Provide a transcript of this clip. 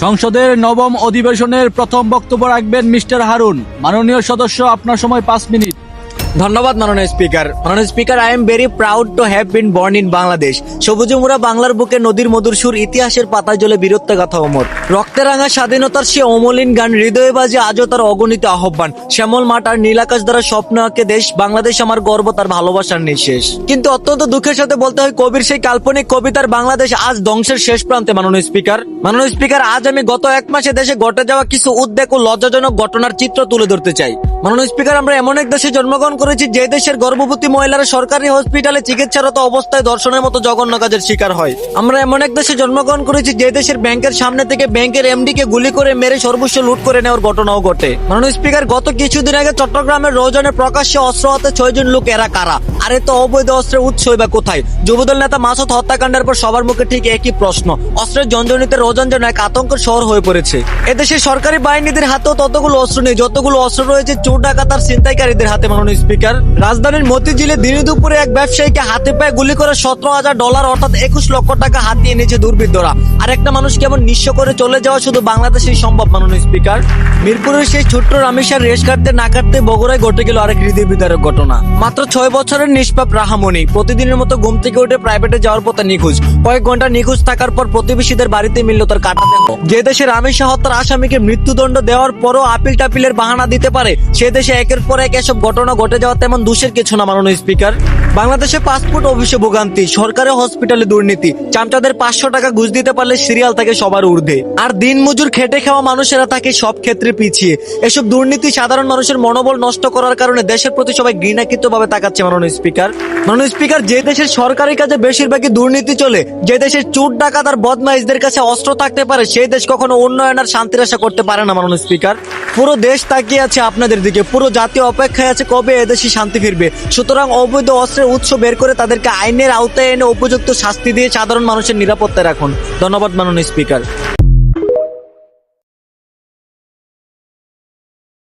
সংসদের নবম অধিবেশনের প্রথম বক্তব্য রাখবেন মিস্টার হারুন। মাননীয় সদস্য, আপনার সময় 5 মিনিট। ধন্যবাদ মাননীয় স্পিকার। মাননীয় speaker, I am very proud to have been born in Bangladesh. সবুজে মোরা বাংলার বুকে নদীর মধুর সুর, ইতিহাসের পাতায় জলে বীরত্ব গাথা অমর। রক্তে রাঙা স্বাধীনতার সে অমলিন গান, হৃদয়ে বাজে আজও তার অগণিত আহ্বান। শ্যামল মাঠ আর নীল আকাশ দ্বারা স্বপ্ন আঁকে দেশ বাংলাদেশ, আমার গর্ব, তার ভালোবাসার নিঃশেষ। কিন্তু অত্যন্ত দুঃখের সাথে বলতে হয়, কবির সেই কাল্পনিক কবিতার বাংলাদেশ আজ ধ্বংসের শেষ প্রান্তে। মাননীয় স্পিকার, আজ আমি গত 1 মাসে দেশে ঘটে যাওয়া কিছু উদ্বেগ ও লজ্জাজনক ঘটনার চিত্র তুলে ধরতে চাই। মাননীয় স্পিকার, আমরা এমন এক দেশে জন্মগ্রহণ করেছি যে দেশের গর্ভবতী মহিলারা সরকারি হসপিটালে চিকিৎসারত অবস্থায় ধর্ষণের মতো জঘন্য কাজের শিকার হয়। আমরা এমন এক দেশে জন্মগ্রহণ করেছি যে দেশের ব্যাংকের সামনে থেকে ব্যাংকের এমডি কে গুলি করে মেরে সর্বস্ব লুট করে নেওয়ার ঘটনাও ঘটে। মাননীয় স্পিকার, গত কিছুদিন আগে চট্টগ্রামের রৌজনে প্রকাশ্যে অস্ত্র হাতে 6 জন লোক, এরা কারা? আর এত অবৈধ অস্ত্রের উৎসই বা কোথায়? যুবদল নেতা মাসুদ হত্যাকাণ্ডের পর সবার মুখে ঠিক একই প্রশ্ন। অস্ত্রের জঞ্জনিতে রৌজন যেন এক আতঙ্কের শহর হয়ে পড়েছে। এদেশের সরকারি বাহিনীদের হাতেও ততগুলো অস্ত্র নেই যতগুলো অস্ত্র রয়েছে চোর ডাকাত আর ছিনতাইকারীদের হাতে। মাননীয় স্পিকার, রাজধানীর মতিঝিলে দিনে দুপুরে এক ব্যবসায়ীকে হাতে পায়ে গুলি করে $17,000 অর্থাৎ 21 লক্ষ টাকা হাতিয়ে নিয়েছে দুর্বৃত্তরা। আর একটা মানুষ কেমন নিঃস্ব করে চলে যাওয়া শুধু বাংলাদেশেই সম্ভব। মাননীয় স্পিকার, মিরপুরের সেই ছোট্ট রামেশার রেশ কাটতে না কাটতে বগুড়ায় ঘটে গেল আরেক হৃদয় বিদারক ঘটনা। মাত্র 6 বছরের নিষ্পাপ রাহামণি প্রতিদিনের মতো ঘুম থেকে উঠে প্রাইভেটে যাওয়ার পথে নিখোঁজ। কয়েক ঘন্টা নিখোঁজ থাকার পর প্রতিবেশীদের বাড়িতে মিলল তার কাটা দেহ। যে দেশে রামেশা হত্যার আসামিকে মৃত্যুদণ্ড দেওয়ার পরও আপিল টাপিলের বাহানা দিতে পারে, সে দেশে একের পর এক এসব ঘটনা ঘটে যাওয়া তেমন দোষের কিছু না। মাননীয় স্পিকার, বাংলাদেশে পাসপোর্ট অফিসে ভোগান্তি, সরকারি হসপিটালে দুর্নীতি, চামচাদের 500 টাকা ঘুষ দিতে পারলে সিরিয়াল থাকে সবার ঊর্ধ্বে, আর দিন মজুর খেটে খাওয়া মানুষেরা থাকে সব ক্ষেত্রে পিছিয়ে। এসব দুর্নীতি সাধারণ মানুষের মনোবল নষ্ট করার কারণে দেশের প্রতি সবাই ঘৃণাকৃত ভাবে তাকাচ্ছে। মাননীয় স্পিকার, যে দেশের সরকারি কাজে বেশিরভাগই দুর্নীতি চলে, যে দেশের চোর ডাকাত আর বদমাইশদের কাছে অস্ত্র থাকতে পারে, সেই দেশ কখনো উন্নয়ন আর শান্তির আশা করতে পারে না। মাননীয় স্পিকার, পুরো দেশ তাকিয়ে আছে আপনাদের দিকে, পুরো জাতীয় অপেক্ষায় আছে কবে এদেশে শান্তি ফিরবে। সুতরাং অবৈধ অস্ত্রের উৎস বের করে তাদেরকে আইনের আওতায় এনে উপযুক্ত শাস্তি দিয়ে সাধারণ মানুষের নিরাপত্তায় রাখুন। ধন্যবাদ মাননীয় স্পিকার।